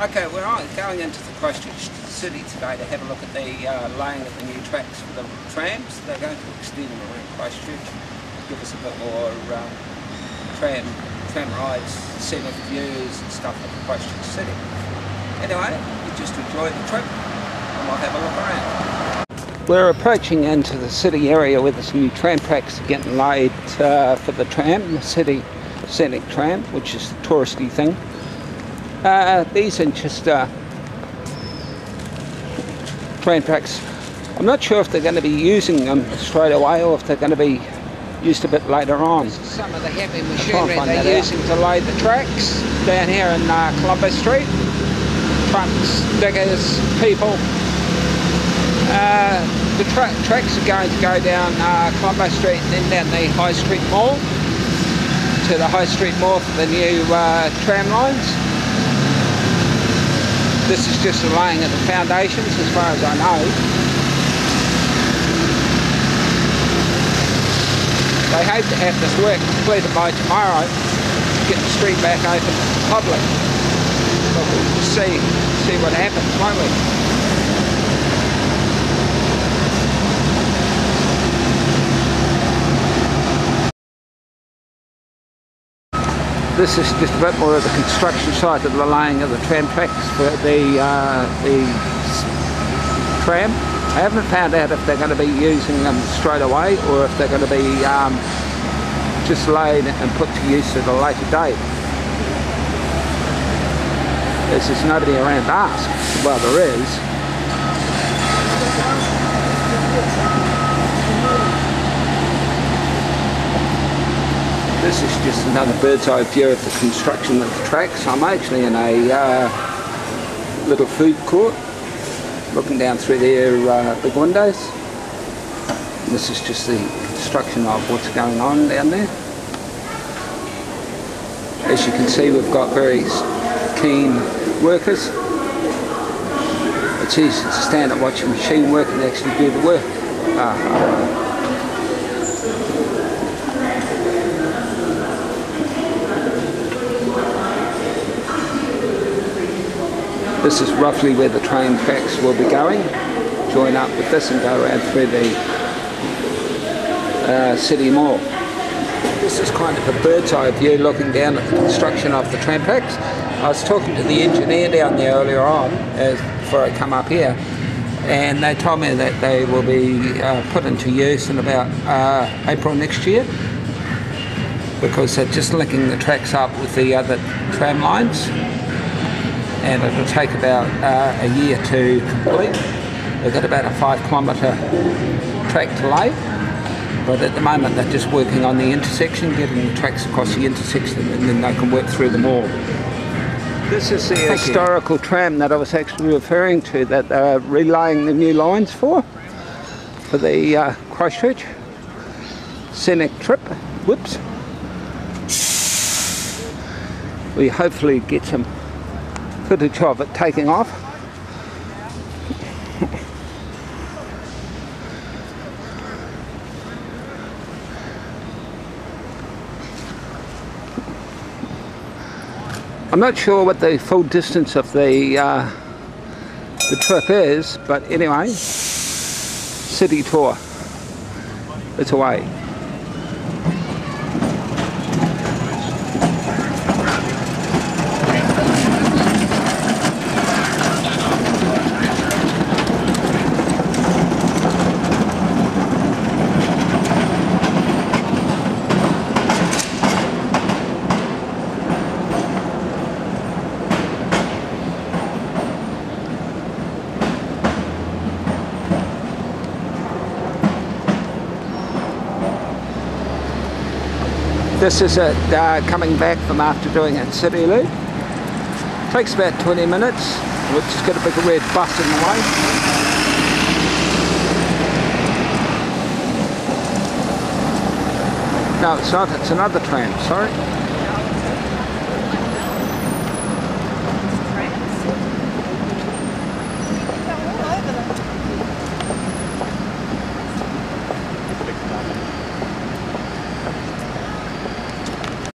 Okay, we're going into the Christchurch city today to have a look at the laying of the new tracks for the trams. They're going to extend them around Christchurch, give us a bit more tram rides, scenic views and stuff of the Christchurch city. Anyway, you just enjoy the trip and we'll have a look around. We're approaching into the city area where there's new tram tracks are getting laid for the tram, the city scenic tram, which is the touristy thing. These are just tram tracks. I'm not sure if they're going to be using them straight away or if they're going to be used a bit later on. This is some of the heavy machinery they're using to lay the tracks down here in Columbus Street. Trucks, diggers, people. The tracks are going to go down Columbus Street and then down the High Street Mall to the High Street Mall for the new tram lines. This is just the laying of the foundations as far as I know. They hope to have this work completed by tomorrow to get the street back open to the public. But we'll see what happens, won't we? This is just a bit more of the construction site of the laying of the tram tracks for the tram. I haven't found out if they're going to be using them straight away or if they're going to be just laid and put to use at a later date. There's nobody around to ask. Well, there is. This is just another bird's eye view of the construction of the tracks. I'm actually in a little food court, looking down through their big windows. And this is just the construction of what's going on down there. As you can see, we've got very keen workers. It's easy to stand and watch a machine work and actually do the work. This is roughly where the train tracks will be going. Join up with this and go around through the city mall. This is kind of a bird's eye view looking down at the construction of the tram tracks. I was talking to the engineer down there earlier on before I come up here, and they told me that they will be put into use in about April next year, because they're just linking the tracks up with the other tram lines. And it'll take about a year to complete. They've got about a 5-kilometre track to lay, but at the moment they're just working on the intersection, getting the tracks across the intersection, and then they can work through them all. This is the historical tram that I was actually referring to, that they're relaying the new lines for the Christchurch scenic trip. Whoops. We hopefully get some footage of it taking off. I'm not sure what the full distance of the trip is, but anyway, city tour. It's away. This is it coming back from after doing a city loop. Takes about 20 minutes. We've just got a big red bus in the way. No, it's not. It's another tram, sorry.